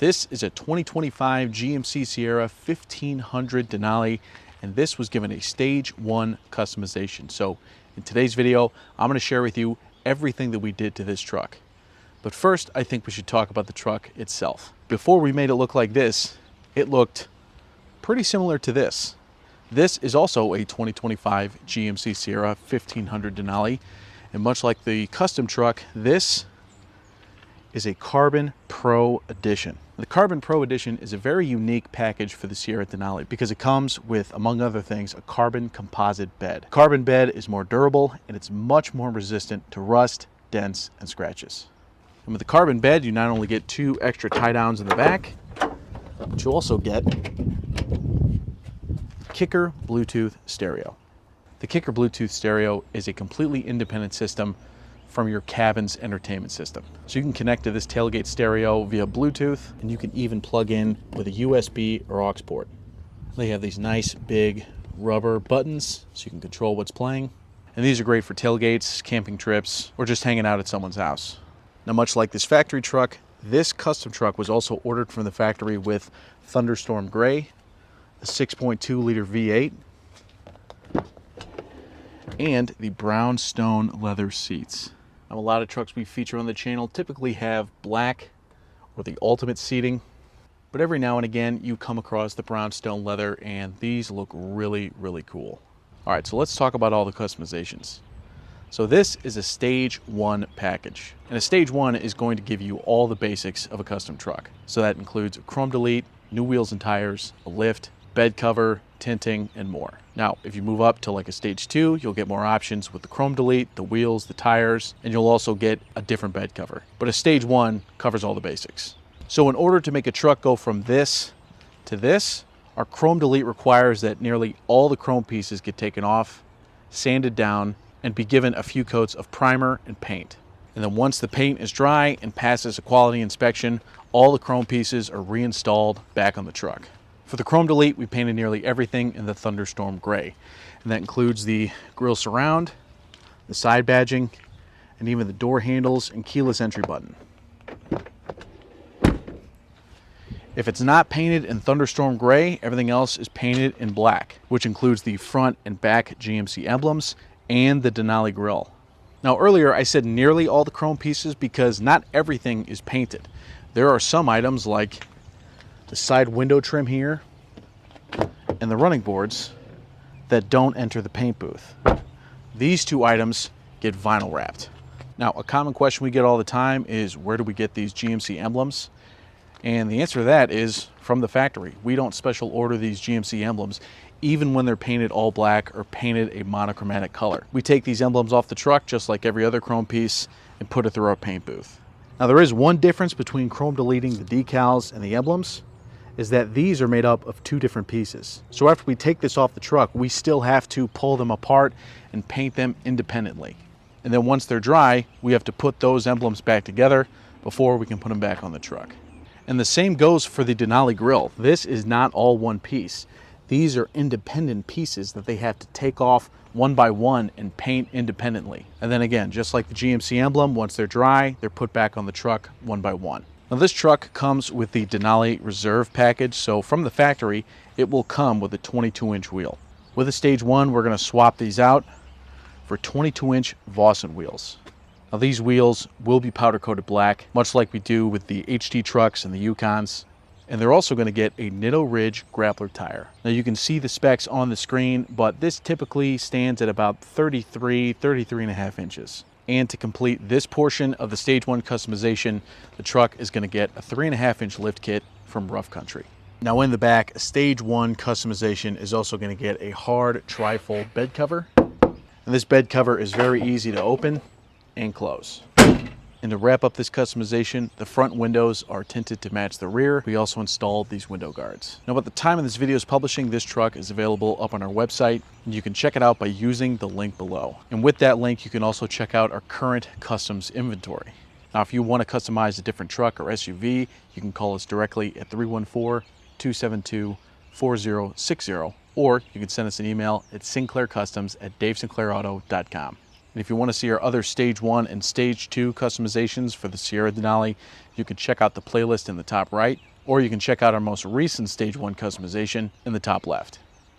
This is a 2025 GMC Sierra 1500 Denali, and this was given a stage 1 customization. So in today's video, I'm going to share with you everything that we did to this truck. But first, I think we should talk about the truck itself. Before we made it look like this, it looked pretty similar to this. This is also a 2025 GMC Sierra 1500 Denali, and much like the custom truck, this is a Carbon Pro Edition. The Carbon Pro Edition is a very unique package for the Sierra Denali because it comes with, among other things, a carbon composite bed. Carbon bed is more durable and it's much more resistant to rust, dents, and scratches. And with the carbon bed, you not only get 2 extra tie downs in the back, but you also get Kicker Bluetooth stereo. The Kicker Bluetooth stereo is a completely independent system from your cabin's entertainment system. So you can connect to this tailgate stereo via Bluetooth, and you can even plug in with a USB or aux port. They have these nice big rubber buttons so you can control what's playing. And these are great for tailgates, camping trips, or just hanging out at someone's house. Now, much like this factory truck, this custom truck was also ordered from the factory with Thunderstorm Gray, a 6.2 liter V8, and the brownstone leather seats. Now, a lot of trucks we feature on the channel typically have black or the ultimate seating, but every now and again you come across the brownstone leather, and these look really, really cool. All right, so let's talk about all the customizations. So this is a stage 1 package, and a stage 1 is going to give you all the basics of a custom truck. So that includes a chrome delete, new wheels and tires, a lift, bed cover, tinting, and more. Now, if you move up to like a stage 2, you'll get more options with the chrome delete, the wheels, the tires, and you'll also get a different bed cover. But a stage 1 covers all the basics. So in order to make a truck go from this to this, our chrome delete requires that nearly all the chrome pieces get taken off, sanded down, and be given a few coats of primer and paint. And then once the paint is dry and passes a quality inspection, all the chrome pieces are reinstalled back on the truck. For the chrome delete, we painted nearly everything in the Thunderstorm Gray, and that includes the grille surround, the side badging, and even the door handles and keyless entry button. If it's not painted in Thunderstorm Gray, everything else is painted in black, which includes the front and back GMC emblems and the Denali grille. Now, earlier I said nearly all the chrome pieces because not everything is painted. There are some items like the side window trim here and the running boards that don't enter the paint booth. These 2 items get vinyl wrapped. Now, a common question we get all the time is, where do we get these GMC emblems? And the answer to that is from the factory. We don't special order these GMC emblems even when they're painted all black or painted a monochromatic color. We take these emblems off the truck just like every other chrome piece and put it through our paint booth. Now, there is one difference between chrome deleting the decals and the emblems, is that these are made up of 2 different pieces. So after we take this off the truck, we still have to pull them apart and paint them independently. And then once they're dry, we have to put those emblems back together before we can put them back on the truck. And the same goes for the Denali grille. This is not all one piece. These are independent pieces that they have to take off one by one and paint independently. And then again, just like the GMC emblem, once they're dry, they're put back on the truck one by one. Now, this truck comes with the Denali Reserve package, so from the factory, it will come with a 22-inch wheel. With a stage 1, we're going to swap these out for 22-inch Vossen wheels. Now, these wheels will be powder-coated black, much like we do with the HT trucks and the Yukons. And they're also going to get a NITTO Ridge Grappler tire. Now, you can see the specs on the screen, but this typically stands at about 33.5 inches. And to complete this portion of the stage 1 customization, the truck is going to get a 3.5-inch lift kit from Rough Country. Now, in the back, a stage 1 customization is also going to get a hard tri-fold bed cover. And this bed cover is very easy to open and close. And to wrap up this customization, the front windows are tinted to match the rear. We also installed these window guards. Now, at the time of this video's publishing, this truck is available up on our website, and you can check it out by using the link below. And with that link, you can also check out our current customs inventory. Now, if you want to customize a different truck or SUV, you can call us directly at 314-272-4060, or you can send us an email at sinclaircustoms@davesinclairauto.com. And if you want to see our other Stage 1 and Stage 2 customizations for the Sierra Denali, you can check out the playlist in the top right, or you can check out our most recent Stage 1 customization in the top left.